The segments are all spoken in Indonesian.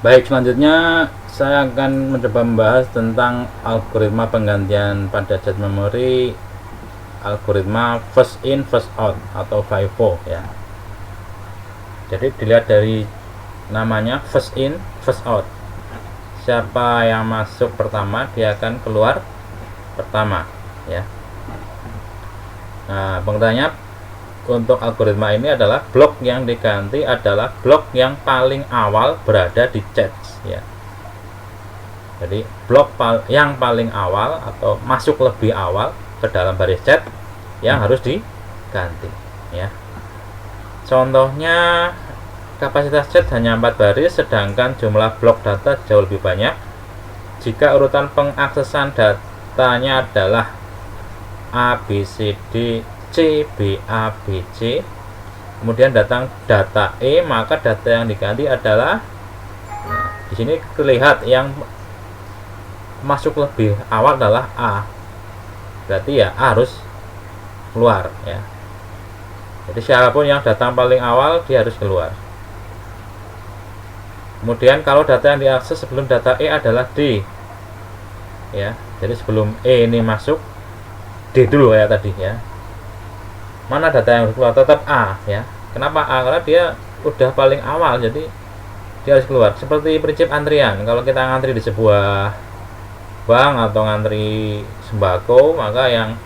Baik, selanjutnya saya akan mencoba membahas tentang algoritma penggantian pada jet memori, algoritma first in first out atau FIFO ya. Jadi dilihat dari namanya first in first out. Siapa yang masuk pertama dia akan keluar pertama ya. Nah, pengertiannya untuk algoritma ini adalah blok yang diganti adalah blok yang paling awal berada di cache ya. Jadi blok yang paling awal atau masuk lebih awal ke dalam baris chat yang harus diganti ya. Contohnya kapasitas chat hanya 4 baris sedangkan jumlah blok data jauh lebih banyak. Jika urutan pengaksesan datanya adalah A B C D C B A B C, kemudian datang data E, maka data yang diganti adalah, nah, di sini terlihat yang masuk lebih awal adalah A, berarti ya A harus keluar ya. Jadi siapapun yang datang paling awal dia harus keluar. Kemudian kalau data yang diakses sebelum data E adalah D ya, jadi sebelum E ini masuk D dulu ya tadi ya. Mana data yang harus keluar? Tetap A ya. Kenapa A? Karena dia udah paling awal, jadi dia harus keluar. Seperti prinsip antrian, kalau kita ngantri di sebuah bank atau ngantri sembako, maka yang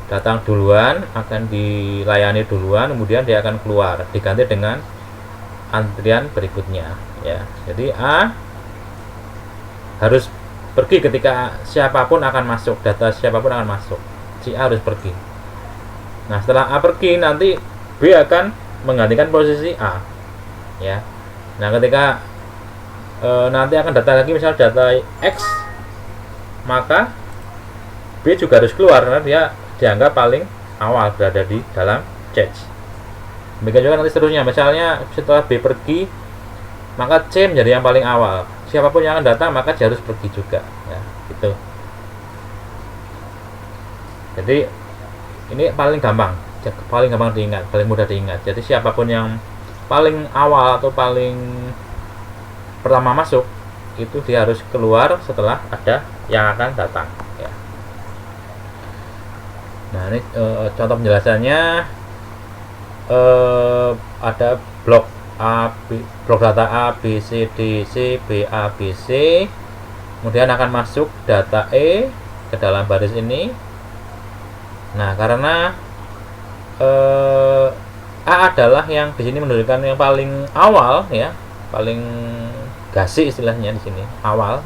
datang duluan akan dilayani duluan, kemudian dia akan keluar diganti dengan antrian berikutnya ya. Jadi A harus pergi ketika siapapun akan masuk, data siapapun akan masuk, si A harus pergi. Nah, setelah A pergi, nanti B akan menggantikan posisi A ya. Nah, ketika nanti akan data lagi misal data X, maka B juga harus keluar karena dia dianggap paling awal berada di dalam cache. Demikian juga nanti seterusnya, misalnya setelah B pergi, maka C menjadi yang paling awal. Siapapun yang akan datang maka dia harus pergi juga ya, gitu. Jadi ini paling gampang diingat, paling mudah diingat. Jadi siapapun yang paling awal atau paling pertama masuk, itu dia harus keluar setelah ada yang akan datang ya. Nah, ini contoh penjelasannya, ada blok A, blok data A, B, C, D, C, B, A, B, C, kemudian akan masuk data E ke dalam baris ini. Nah, karena A adalah yang di sini menunjukkan yang paling awal ya, paling gasih istilahnya di sini, awal.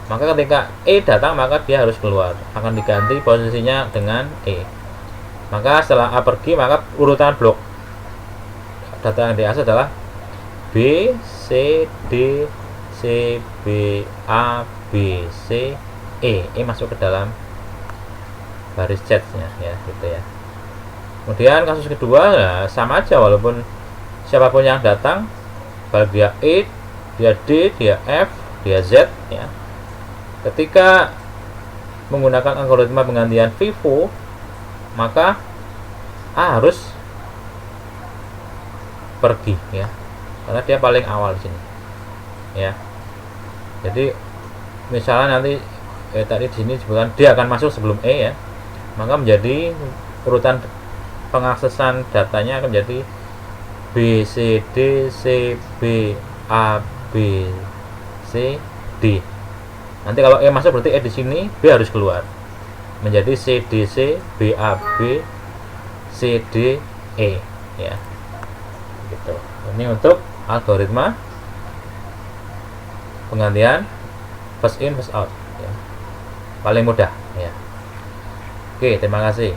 Maka ketika E datang maka dia harus keluar, akan diganti posisinya dengan E. Maka setelah A pergi, maka urutan blok data yang diakses adalah B, C, D, C, B, A, B, C, E. E masuk ke dalam baris chatnya ya, gitu ya. Kemudian kasus kedua ya, sama aja, walaupun siapapun yang datang, baik dia E, dia D, dia F, dia Z ya. Ketika menggunakan algoritma penggantian FIFO, maka A harus pergi ya, karena dia paling awal di sini ya. Jadi misalnya nanti tadi di sini disebutkan dia akan masuk sebelum E ya, maka menjadi urutan pengaksesan datanya akan menjadi B, C, D, C, B, A, B, C, D. Nanti kalau E masuk berarti E di sini, B harus keluar, menjadi C, D, C, B, A, B, C, D, E ya, gitu. Ini untuk algoritma penggantian first in first out ya, paling mudah ya. Oke, terima kasih.